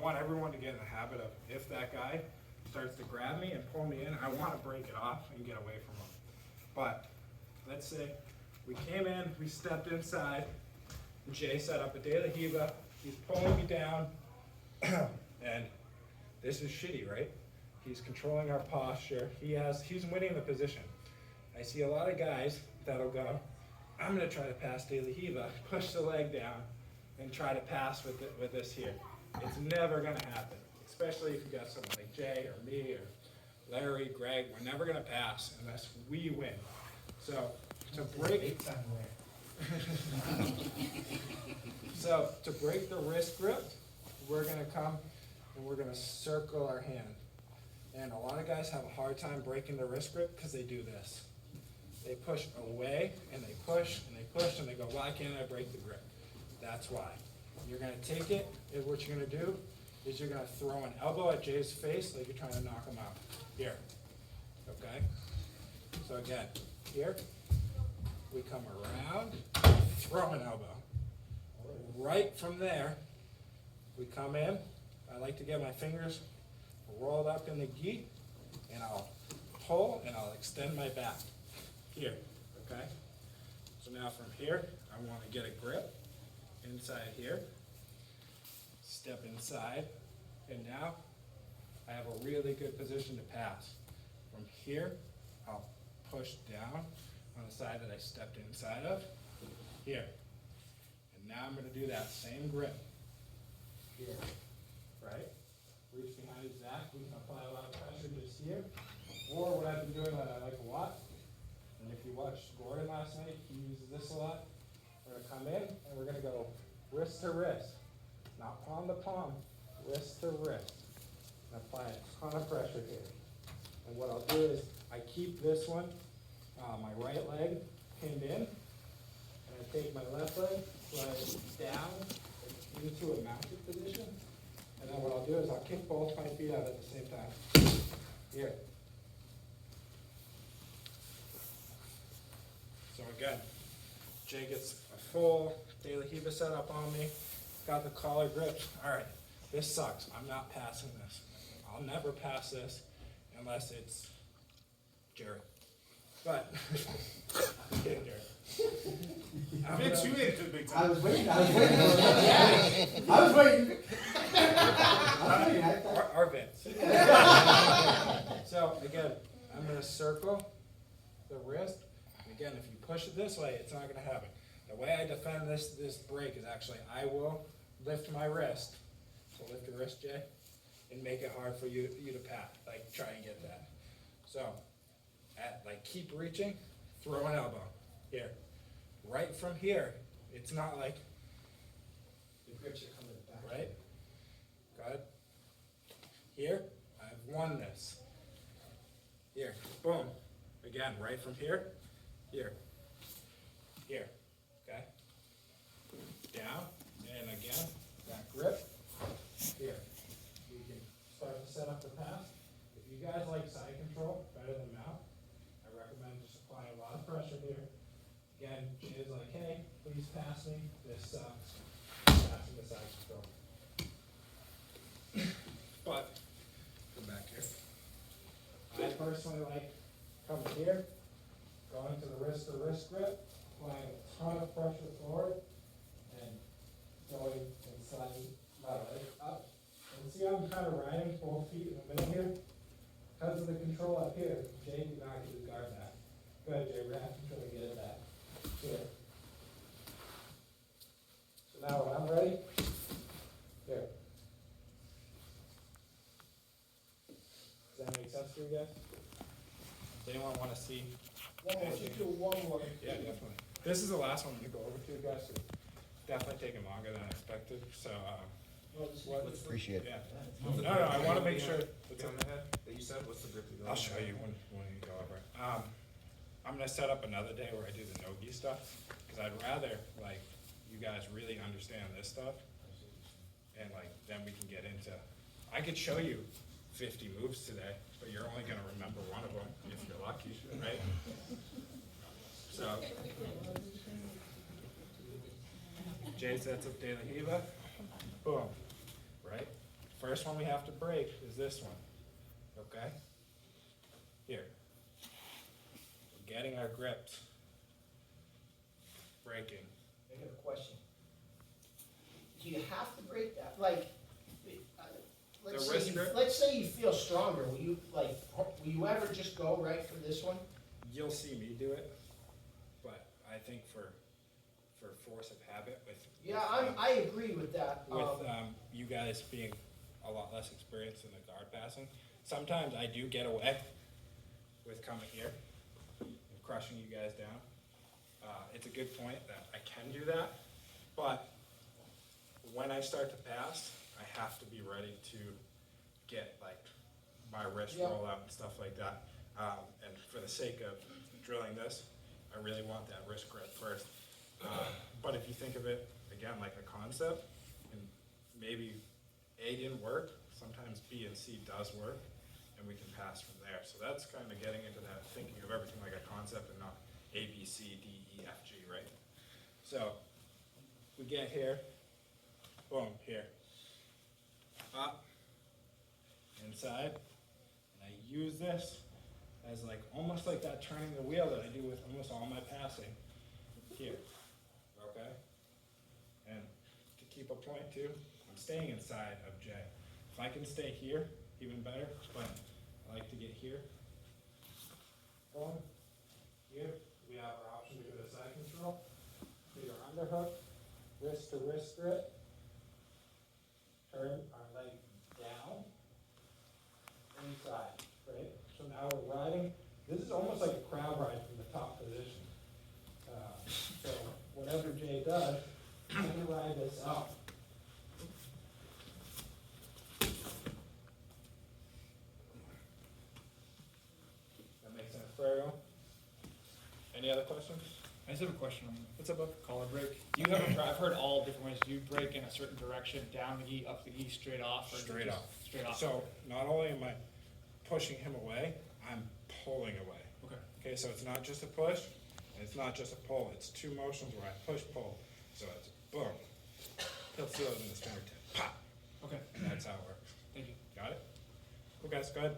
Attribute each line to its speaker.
Speaker 1: want everyone to get in the habit of, if that guy starts to grab me and pull me in, I want to break it off and get away from him. But let's say we came in, we stepped inside, Jay set up a De La Riva, he's pulling me down, and this is shitty, right? He's controlling our posture, he's winning the position. I see a lot of guys that'll go, I'm gonna try to pass De La Riva, push the leg down, and try to pass with this here. It's never gonna happen, especially if you got someone like Jay or me or Larry, Greg. We're never gonna pass unless we win. So to break, so to break the wrist grip, we're gonna come and we're gonna circle our hand. And a lot of guys have a hard time breaking the wrist grip because they do this. They push away and they push and they push and they go, why can't I break the grip? That's why. You're gonna take it, and what you're gonna do is you're gonna throw an elbow at Jay's face like you're trying to knock him out. Here, okay? So again, here, we come around, throw an elbow. Right from there, we come in. I like to get my fingers rolled up in the gi, and I'll pull and I'll extend my back. Here, okay? So now from here, I want to get a grip inside here, step inside, and now I have a really good position to pass. From here, I'll push down on the side that I stepped inside of, here. And now I'm going to do that same grip, here, right? Reach behind his back, we can apply a lot of pressure just here. Or what I've been doing that I like a lot, and if you watched Gordon last night, he uses this a lot. We're gonna come in and we're gonna go wrist to wrist, not palm to palm, wrist to wrist. And apply a ton of pressure here. And what I'll do is I keep this one, my right leg pinned in, and I take my left leg, slide down into a mounted position. And then what I'll do is I'll kick both my feet out at the same time. Here. So again, Jay gets a full De La Riva set up on me, got the collar gripped. All right, this sucks. I'm not passing this. I'll never pass this unless it's Jared. But, I'm kidding, Jared.
Speaker 2: Vince, you made it to the big time.
Speaker 3: I was waiting. I was waiting.
Speaker 1: Our Vince. So again, I'm going to circle the wrist. Again, if you push it this way, it's not going to happen. The way I defend this break is actually I will lift my wrist. So lift your wrist, Jay, and make it hard for you to pat. Like try and get that. So, keep reaching, throw an elbow. Here. Right from here, it's not like
Speaker 3: The grips are coming back.
Speaker 1: right? Good. Here, I've won this. Here, boom. Again, right from here, here, here, okay? Down, and again, that grip, here. We can start to set up the pass. If you guys like side control better than mount, I recommend just applying a lot of pressure here. Again, Jay's like, hey, please pass me. This sucks. Passing the side control. But, come back here. I personally like coming here, going to the wrist grip, applying a ton of pressure forward, and going and sliding my leg up. And see how I'm kind of riding both feet in the middle here? Because of the control up here, Jay did not get his guard back. Good, Jay, we're going to have to try to get it back. Here. So now when I'm ready, here. Does that make sense to you guys? Does anyone want to see?
Speaker 2: One more.
Speaker 1: Yeah, definitely. This is the last one to go over to you guys. So definitely taking longer than I expected. So,
Speaker 4: Appreciate it.
Speaker 1: yeah. No, I want to make sure.
Speaker 2: What's on the head that you said? What's the grip you go?
Speaker 1: I'll show you when you go over it. I'm gonna set up another day where I do the no-gi stuff, because I'd rather you guys really understand this stuff, and then we can get into. I could show you 50 moves today, but you're only gonna remember one of them if you're lucky, right? So, Jay sets up De La Riva, boom, right? first one we have to break is this one, okay? Here. We're getting our grips. Breaking.
Speaker 3: I got a question. Do you have to break that, like, let's
Speaker 1: The
Speaker 3: say,
Speaker 1: wrist grip?
Speaker 3: let's say you feel stronger, will you ever just go right for this one?
Speaker 1: You'll see me do it, but I think for force of habit with.
Speaker 3: Yeah, I agree with that.
Speaker 1: With you guys being a lot less experienced in the guard passing, sometimes I do get away with coming here and crushing you guys down. It's a good point that I can do that, but when I start to pass, I have to be ready to get like my wrist
Speaker 3: Yeah.
Speaker 1: roll out and stuff like that. And for the sake of drilling this, I really want that wrist grip first. But if you think of it again like a concept, and maybe A didn't work, sometimes B and C does work, and we can pass from there. So that's kind of getting into that thinking of everything like a concept and not A, B, C, D, E, F, G, right? So we get here, boom, here, up, inside, and I use this as like, almost like that turning the wheel that I do with almost all my passing, here, okay? And to keep a point too, I'm staying inside of J. If I can stay here, even better, but I like to get here. Boom, here, we have our option to go to side control, do your underhook, wrist to wrist grip, turn our leg down, inside, right? So now we're riding, this is almost like a crowd ride from the top position. So whatever Jay does, I'm gonna ride this up. That makes sense for everyone? Any other questions?
Speaker 5: I just have a question on
Speaker 1: What's up, bud?
Speaker 5: collar break. Do you have a, I've heard all different ways. Do you break in a certain direction, down the gi, up the gi, straight off? Or is it
Speaker 1: Straight
Speaker 5: just
Speaker 1: off.
Speaker 5: Straight off.
Speaker 1: So not only am I pushing him away, I'm pulling away.
Speaker 5: Okay.
Speaker 1: Okay, so it's not just a push, and it's not just a pull, it's two motions where I push, pull. So it's boom. He'll feel it in his fingertip. Pop.
Speaker 5: Okay.
Speaker 1: That's how it works.
Speaker 5: Thank you.
Speaker 1: Got it? Cool guys, go ahead.